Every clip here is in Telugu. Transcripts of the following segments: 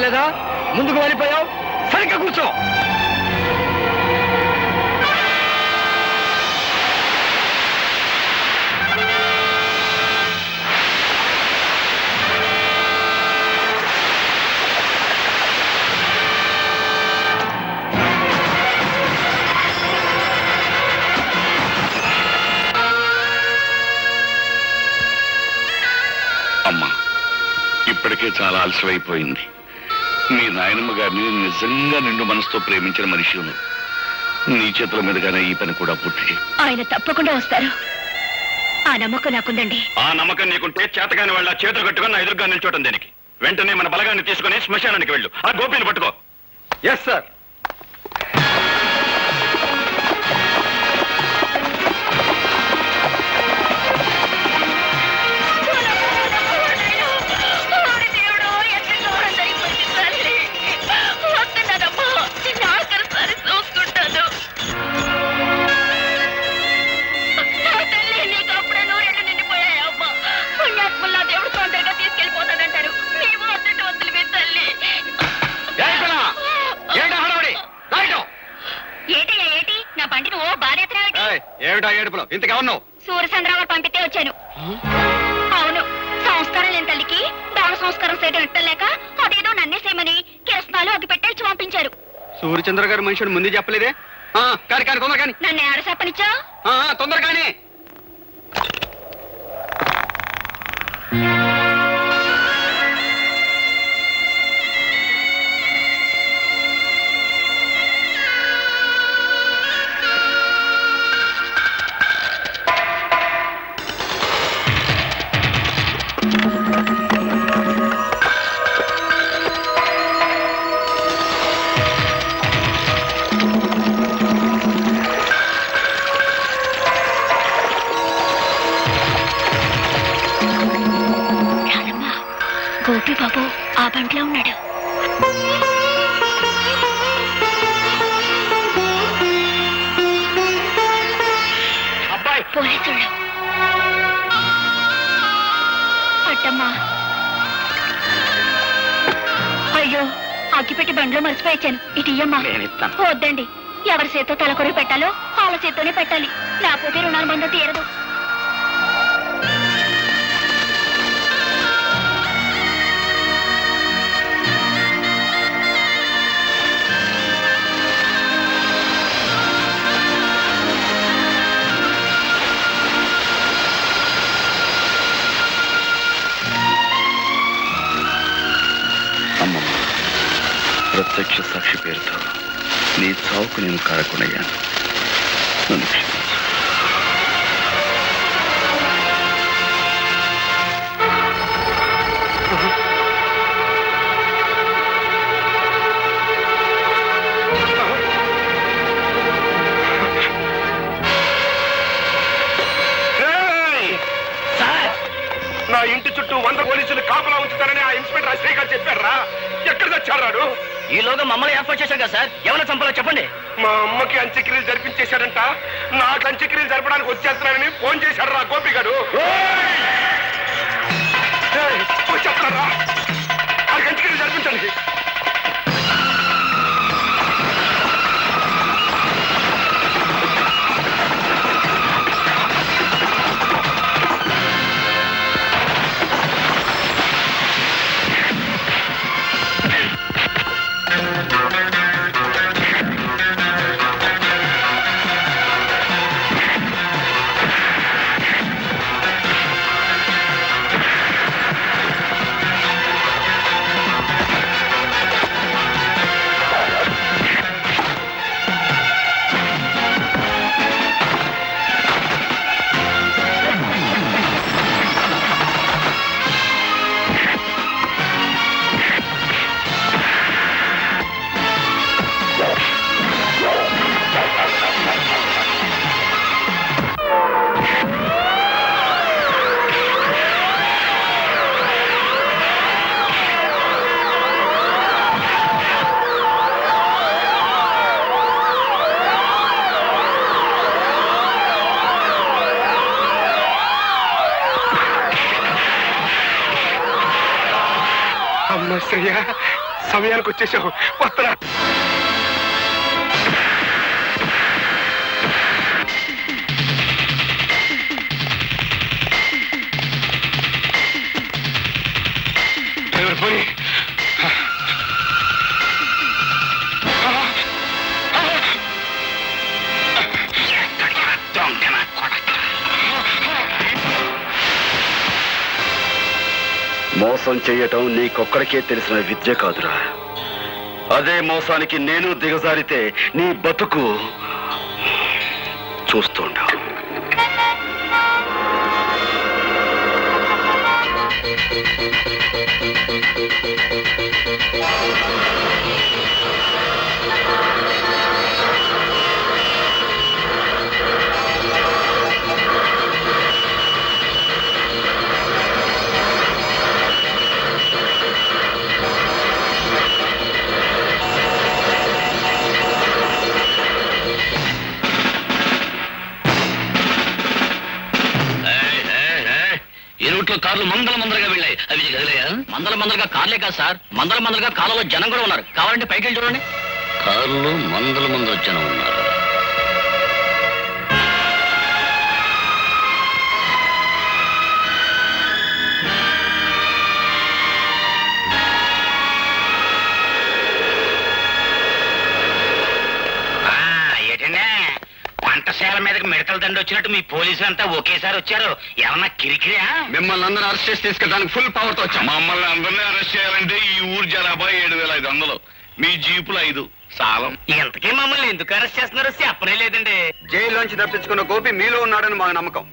లేదా? ముందుకు వెళ్ళిపోయావు, సరిగ్గా కూర్చో. అమ్మా, ఇప్పటికే చాలా ఆలస్యమైపోయింది. మీ నాయనమ్మ గారిని నిజంగా నిండు మనసుతో ప్రేమించిన మనిషి నీ చేతుల మీదుగానే ఈ పని కూడా పూర్తి చేయి. ఆయన తప్పకుండా వస్తారు, ఆ నమ్మకం నాకుందండి. ఆ నమ్మకం నీకుంటే చేతగాని వాళ్ళ చేతులు కట్టుకుని నా ఎదురుగా నిల్చోటం దేనికి? వెంటనే మన బలగాన్ని తీసుకుని శ్మశానానికి వెళ్ళు. ఆ గోపిని పట్టుకో. Yes sir. ఏమిటా ఏడుపులో? ఇంతకేమన్నావు? సూర్యచంద్రరావు పంపితే వచ్చాను. అవును, సంస్కారం లేని తల్లికి దాన సంస్కారం చేయడం ఎట్టలేక అదేదో నన్నే చేయమని కేసునాలు అగ్గి పెట్టేసి పంపించారు. సూర్యచంద్ర గారి మనుషుడు ముందు చెప్పలేదే? కానీ కానీ తొందర కానీ. నన్ను ఆడ చెప్పనిచ్చా? తొందర కానీ. గోపి బాబు ఆ బంట్లో ఉన్నాడు. అబ్బాయి, పోలీసులు. అట్టమ్మా, అయ్యో అగ్గిపెట్టి బండ్లో మర్చిపోయాను. ఇటు ఇయ్యమ్మా. వద్దండి, ఎవరి చేత్తో తలకొరి పెట్టాలో వాళ్ళ చేత్తోనే పెట్టాలి, లేకపోతే రుణాల బంధం తీరదు. అమ్మమ్మ, ప్రత్యక్ష సాక్షి పేరుతో నీ చావుకు నేను కారకునయ్యాను. నన్ను క్షమించు. నా ఇంటి చుట్టూ 100 పోలీసులు కాపలా ఉంచుతారని ఆ ఇన్స్పెక్టర్ అశ్రీ గారు చెప్పారా? ఎక్కడ తెచ్చాడు? ఈలోగా మమ్మల్ని ఏర్పాటు చేశాం కదా సార్. ఏమైనా చంపాలో చెప్పండి. మా అమ్మకి అంత్యక్రియలు జరిపించేశాడంట. నాకు అంత్యక్రియలు జరపడానికి వచ్చేస్తున్నానని ఫోన్ చేశాడు రా గోపి గారు. వచ్చేస్తారా? నాకు అంత్యక్రియలు జరిపించండి. సమయానికి వచ్చేసావు. వస్తున్నా. డ్రైవర్ పోనీ. మోసం చెయ్యటం నీకొక్కడికే తెలిసిన విద్య కాదురా. అదే మోసానికి నేను దిగజారితే నీ బతుకు చూస్తుండా. కార్లు మందలుగా వెళ్ళాయి. అవి కదిలేయా? మందలుగా కార్లే కాదు సార్, మందలుగా కాలంలో జనం కూడా ఉన్నారు. కావాలంటే పైకి వెళ్ళి చూడండి. కార్లు మందల జనం ఉన్నారు. వంటశాల మీదకి మిడతల దండి వచ్చినట్టు మీ పోలీసులు అంతా ఒకేసారి వచ్చారు. ఏమన్నా కిరికిరా? మిమ్మల్ని అందరూ అరెస్ట్ చేసి తీసుకెళ్ళడానికి ఫుల్ పవర్ తో వచ్చాం. మమ్మల్ని అందరినీ అరెస్ట్ చేయాలంటే ఈ ఊరు జనాభా 7,500, మీ జీపులు 5 సాలం. ఇంతకీ మమ్మల్ని ఎందుకు అరెస్ట్ చేస్తున్నారో చెప్పనే లేదండి. జైల్లోంచి తప్పించుకున్న గోపి మీలో ఉన్నాడని మాకు నమ్మకం.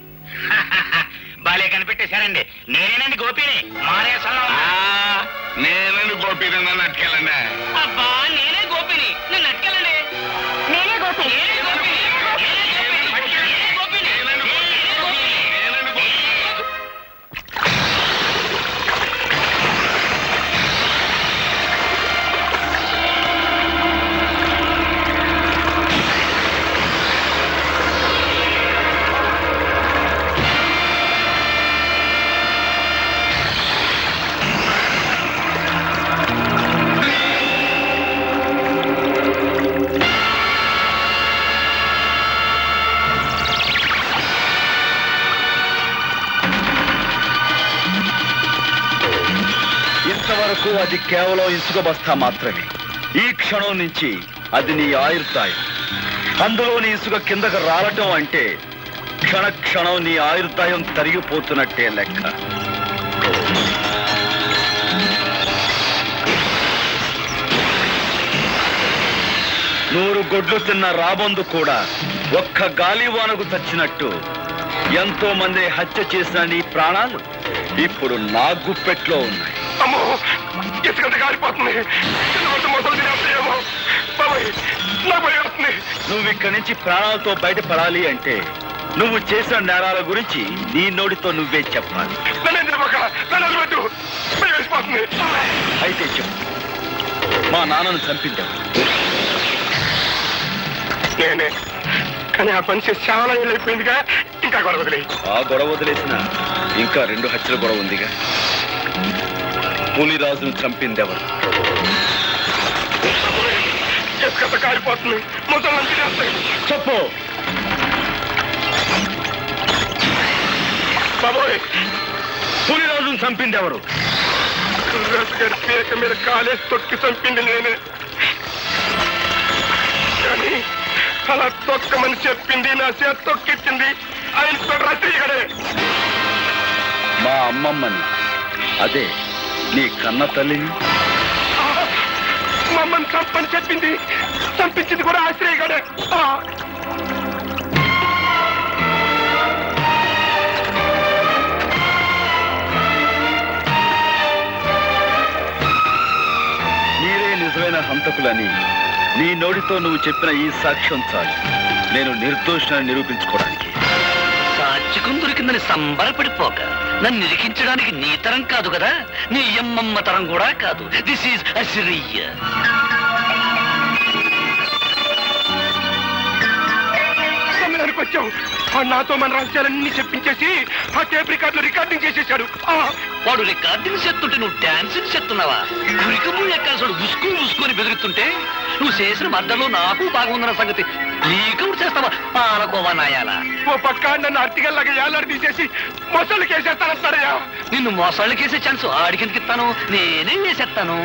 బాలే కనిపెట్టేశారండి. నేనేనండి గోపిని. నేనండి గోపి, నన్ను అట్టుకెళ్ళండి. అబ్బా నేనే గోపిని, నన్ను అట్టుకెళ్ళండి. నేనే గోపి. ఇంతవరకు అది కేవలం ఇసుక బస్తా మాత్రమే. ఈ క్షణం నుంచి అది నీ ఆయుర్దాయం. అందులోని ఇసుక కిందకు రావటం అంటే క్షణం నీ ఆయుర్దాయం తరిగిపోతున్నట్టే లెక్క. నూరు గొడ్లు తిన్న రాబందు కూడా ఒక్క గాలివానకు చచ్చినట్టు ఎంతో మంది హత్య చేసిన నీ ప్రాణాలు ఇప్పుడు నా గుప్పెట్లో ఉన్నాయి. అమ్మో, ఇసుకంత కాలిపోతుంది. నువ్వు ఇక్కడి నుంచి ప్రాణాలతో బయటపడాలి అంటే నువ్వు చేసిన నేరాల గురించి నీ నోటితో నువ్వే చెప్పాలి. అయితే చెప్పు, మా నాన్నను చంపించావు. నేనే, కానీ ఆ పని చేసి చాలా ఏళ్ళైపోయిందిగా. ఇంకా గొడవ వదిలే. ఆ గొడవ వదిలేసిన ఇంకా 2 హత్యల గొడవ ఉందిగా. పులిరాజును చంపింది ఎవరు? కాలిపోతుంది. చెప్పు. బాబోయ్, పులిరాజును చంపింది ఎవరు? గారి పేక మీద కాలేసి తొక్కి చంపింది నేనే. కానీ అలా తొక్కమని చెప్పింది, నా చేత తొక్కిచ్చింది ఆయన రాత్రి. మా అమ్మమ్మని, అదే నీ కన్న తల్లిని మమ్మల్ని చంపని చెప్పింది, చంపించింది కూడా ఆశ్రయగాడే. మీరే నిజమైన హంతకులని నీ నోటితో నువ్వు చెప్పిన ఈ సాక్ష్యం చాలు నేను నిర్దోషాన్ని నిరూపించుకోవడానికి. సాక్షికం దొరికిందని సంబరపడిపోక నన్ను నిరికించడానికి నీ తరం కాదు కదా, నీ అమ్మమ్మ తరం కూడా కాదు. This is Assyria. మాట్లాడడానికి వచ్చావు. నాతో మన రహస్యాలన్నీ చెప్పించేసి ఆ టేప్ రికార్డింగ్ చేసేశాడు. వాడు రికార్డింగ్ చేస్తుంటే నువ్వు డాన్సింగ్ చేస్తున్నావా? గురికము ఎక్కాల్సాడు ఉసుకొని బెదురుతుంటే నువ్వు చేసిన మద్దలో నాకు బాగుందన్న సంగతి నీకవుడు చేస్తావా? పాలకోవా నాయాలా. ఓ పక్క నన్ను అర్తిగల్లాగా ఏలాడి తీసేసి మొసళ్ళకి వేసేస్తానంటారయ్యా. నిన్ను మోసాళ్ళకేసే ఛాన్స్ ఆడికిందుకు ఇస్తాను, నేనే వేసేస్తాను.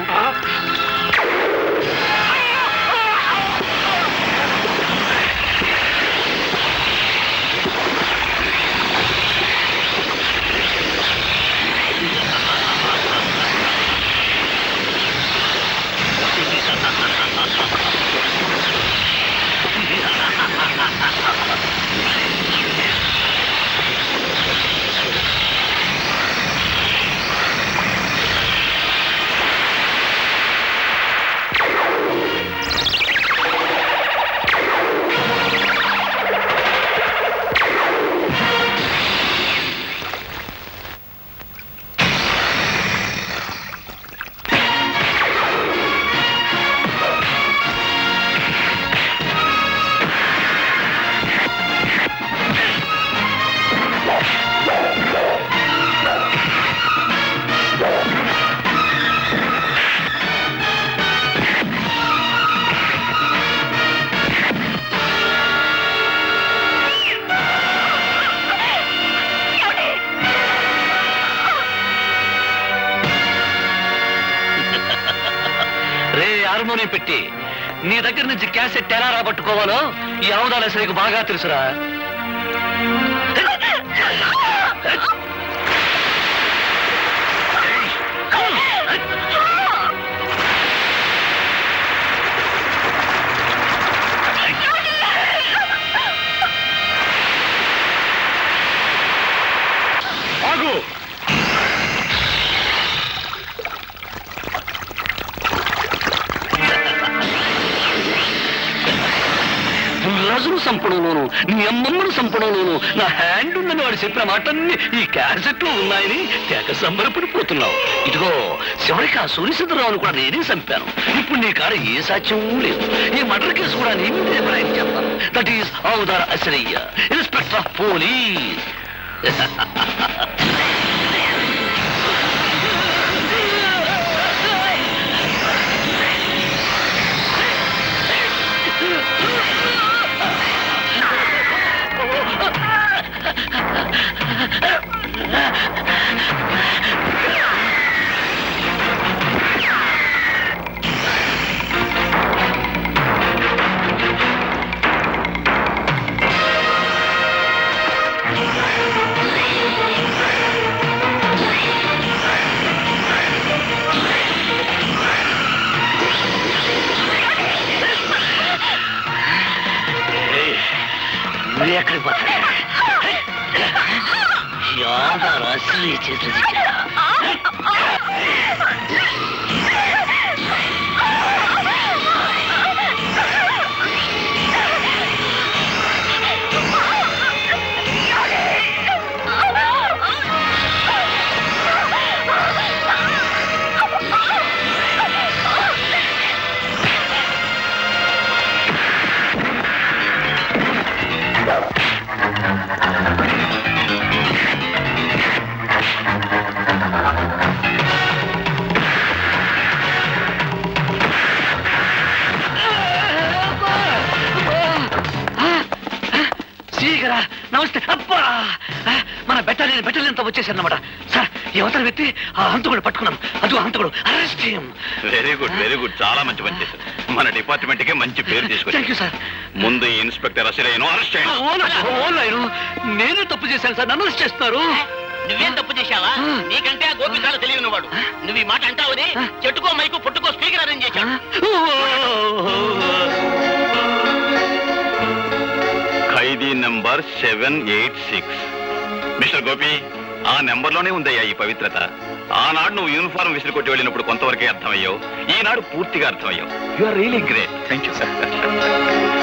హార్మోనియం పెట్టి నీ దగ్గర నుంచి క్యాసెట్ ఎలా రాబట్టుకోవాలో ఈ ఆవుదాల సరికి బాగా తెలుసురా. రాజును సంపడంలోను నీ అమ్మమ్మను సంపడంలోను నా హ్యాండ్ ఉందని వాడు చెప్పిన మాటన్ని ఈ క్యాసెట్ లో ఉన్నాయని తెగ సంబరపడిపోతున్నావు. ఇదిగో చివరికి ఆ సూర్యచంద్రరావును కూడా నేనే చంపాను. ఇప్పుడు నీ కాడ ఏ సాక్ష్యం లేదు. ఈ మర్డర్ కేసు కూడా నీ మీదే బరాయి చేస్తాను. దట్ ఈస్ ఆవుదార అసరయ్య, ఇన్స్పెక్టర్ ఆఫ్ పోలీస్. ఎక్కడికి పోతా రాసి చేసేది నమస్తే. అబ్బా, మన బెటాలియన్ వచ్చేసారన్నమాట. సార్, యువతల వ్యక్తి ఆ హంతకుడు పట్టుకున్నాం. అది హంతకుడు, అరెస్ట్ చేయం. వెరీ గుడ్, చాలా మంచి పని చేశారు. మన డిపార్ట్మెంట్ కే మంచి పేరు తీసుకొచ్చారు. Thank you sir. ముందు ఇన్స్పెక్టర్ అసలేను అరెస్ట్ చేయండి. నేనే తప్పు చేశాను సార్, నన్ను అరెస్ట్ చేస్తున్నారు. నువ్వేం తప్పు చేశావా? నీకంటే ఆ గోపి చాలా తెలియని వాడు. నువ్వు ఈ మాట అంటావని చెట్టుకో మైకు పుట్టుకో స్పీకర్ అరేంజ్ చేశాడు. ఖైదీ నంబర్ 786. మిస్టర్ గోపి, ఆ నెంబర్లోనే ఉందయ్యా ఈ పవిత్రత. ఆనాడు నువ్వు యూనిఫారం విసిరి కొట్టి వెళ్ళినప్పుడు కొంతవరకే అర్థమయ్యావు. ఈనాడు పూర్తిగా అర్థమయ్యావు. You are really great. Thank you sir.